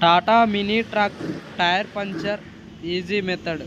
Tata mini truck tyre puncture easy method.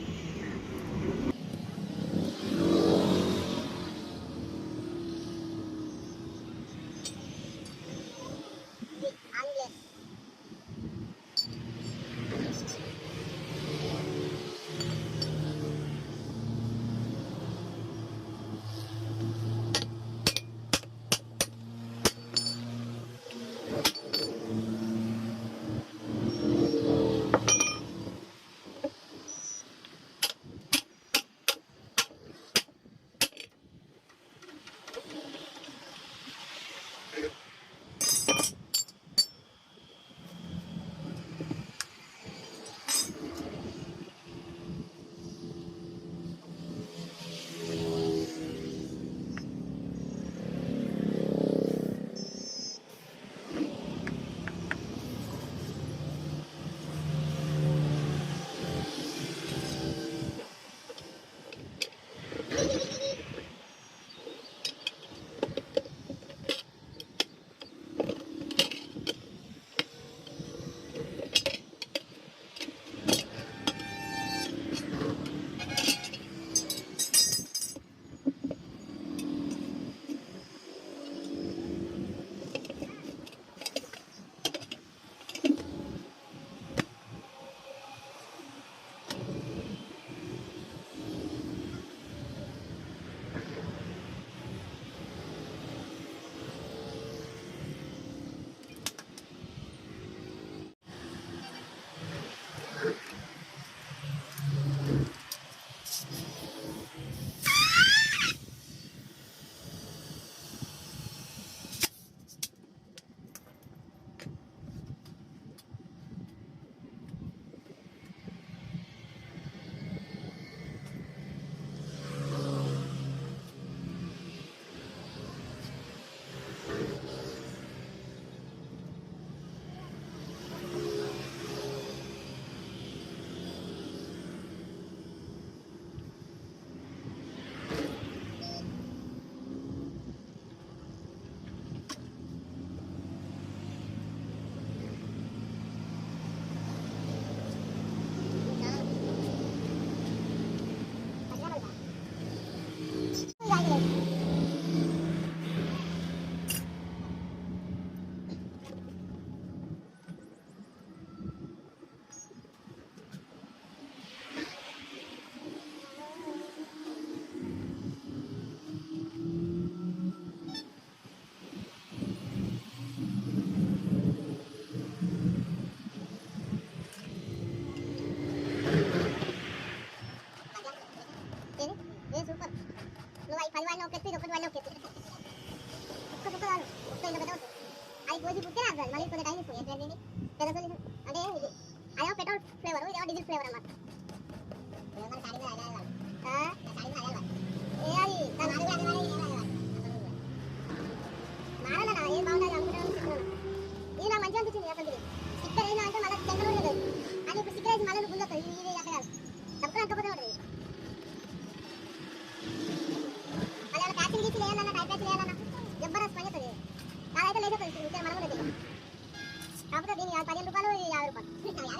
Petrol flavour ఇదేమో diesel flavour అన్నమాట. ఇది నాకు మంచిగా అనిపించింది అసలు. స్టిక్కర్ ఏంటంటే మళ్ళీ చెంగలు లేదు అని ఇప్పుడు స్టిక్కర్ వేసి మళ్ళీ గుంజొస్తుంది. ఇది అట్లా కాదు, తప్పకుండా అంతపోతే ఉంటుంది. మళ్ళీ ఏమైనా ప్యాకింగ్ తీసి లేదన్నా టైప్ వేసి లేదన్నా జబర్దస్త్ పని అవుతుంది. నాదైతే లేకపోతుంది ఇక్కడ మనం లేదు. కాకపోతే దీని 15 రూపాయలు, 50 రూపాయలు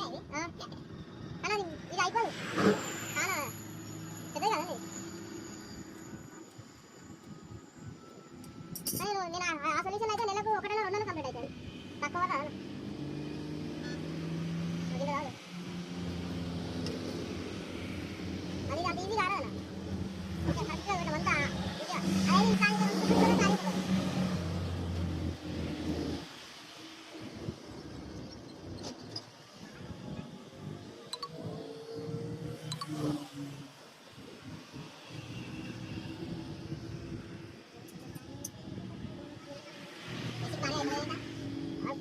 అలా ఇది అయిపోదు. చాలా పెద్దది కదండి. నేను ఆ సొల్యూషన్ అయితే నెలకు 1 నెల 2 నెలలు కంప్లీట్ అవుతుంది. తక్కువ కాదు అది కాదు, అది అంత ఈజీ కాదు కదా. ఓకే కరెక్ట్గా పెట్టమంతా అదే సాగిపోతుంది.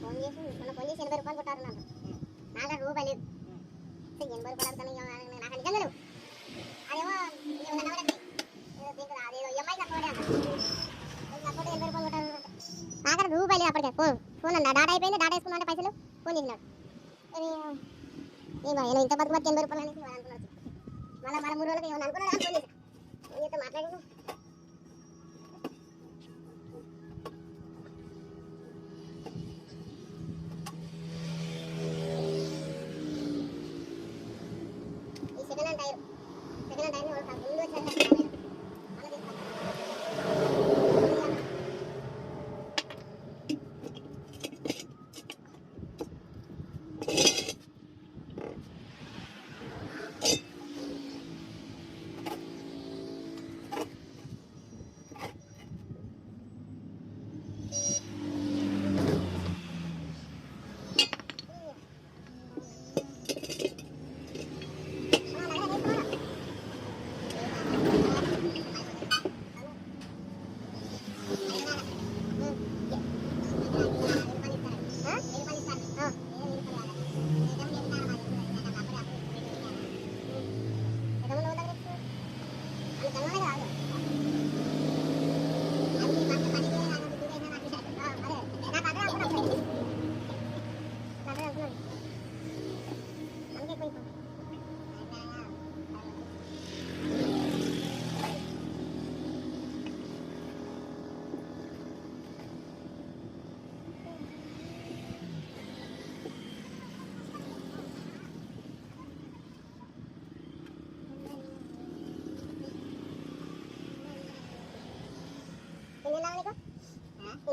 ఫోన్ చేసి 80 రూపాయలు కొట్టారు నాకు. నాకు రూపాయలు లేదు. 80 రూపాయలు కానీ నాకు నిజంగా లేవు. అదేమో అదేదో ఎంఐ తక్కువ అంట. 80 రూపాయలు కొట్టారు. నాకు రూపాయలు అప్పటికే ఫోన్ అన్న డాటా అయిపోయింది. డాటా వేసుకున్నా అంటే పైసలు ఫోన్ చేసినాడు. నేను ఇంత బతుకు 80 రూపాయలు అనేసి అనుకున్నాను. మళ్ళీ 3 రోజులకి ఏమన్నా అనుకున్నాడు. ఫోన్ చేసి ఫోన్ చేస్తే మాట్లాడాను.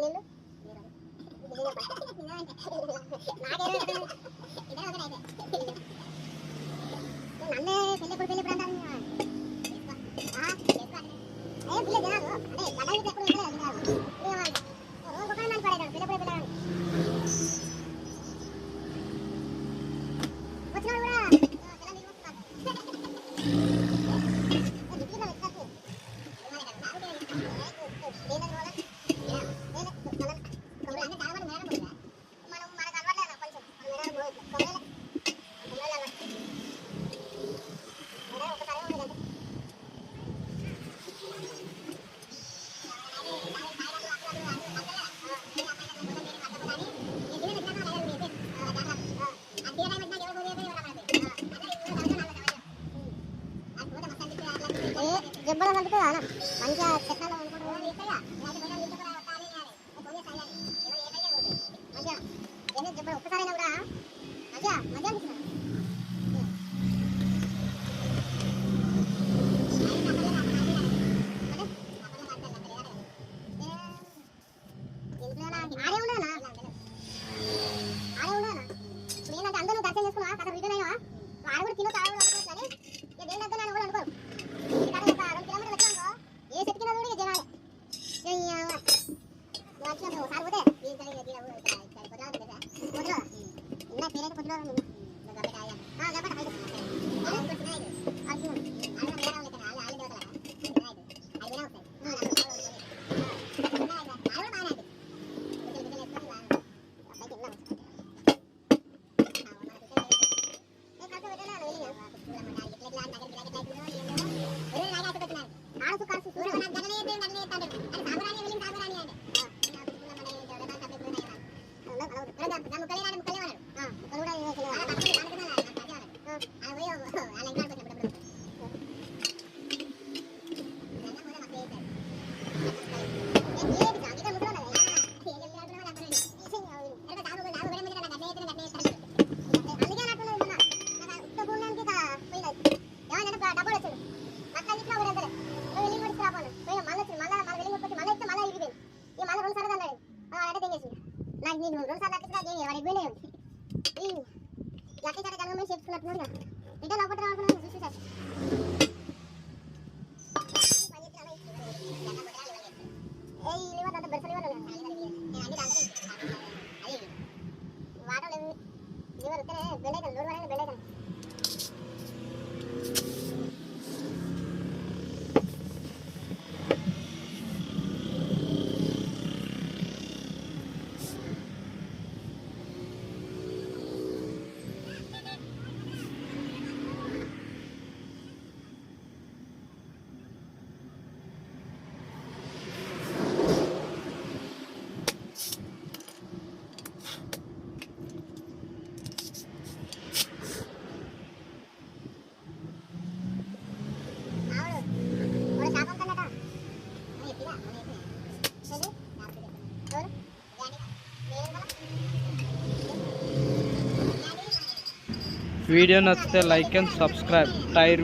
నీళ్ళు నన్నే పెళ్ళెప్పుడు అంటారు పిల్ల జనాలు అదే గడ్డలు ఎప్పుడు రోజు ఒక నన్ను పడేదాడు పెళ్ళెప్పుడు పిల్లగాడు వచ్చినాడు కూడా జబ్బలు కలుపుతుంది అన్న మంచిగా చెట్లలో అనుకుంటారు మంచిగా ఏదో జబ్బలు ఒక్కసారైనా కూడా మంచిగా మంచిగా అనిపిస్తుంది ఆడే ఉండనా ఇప్పుడు ఏంటంటే అందరూ దర్శనం చేసుకున్నా కథ రిటర్న్ అయ్యా ఆడ కూడా తినో తాగడం అనుకోవచ్చు కానీ దేని దగ్గర కూడా అనుకోరు ఏ చెట్టుకినా కూడా జనాలే ఒకసారి పోతే ఇలా పేరైతే కొద్దిగా నాకు నేను 2 సార్లు అట్లా వాడికి పోయినా లక్కీ సార్ జన్మని చెప్పుకున్నట్టున్నాడు రిటర్న్ అవ్వటం అనుకున్నాను చూసి సార్ వాటర్ లివర్ వస్తేనే బెండైతే లోడ్ పడైనా బెండైతే వీడియో నచ్చితే లైక్ అండ్ సబ్స్క్రైబ్ టైర్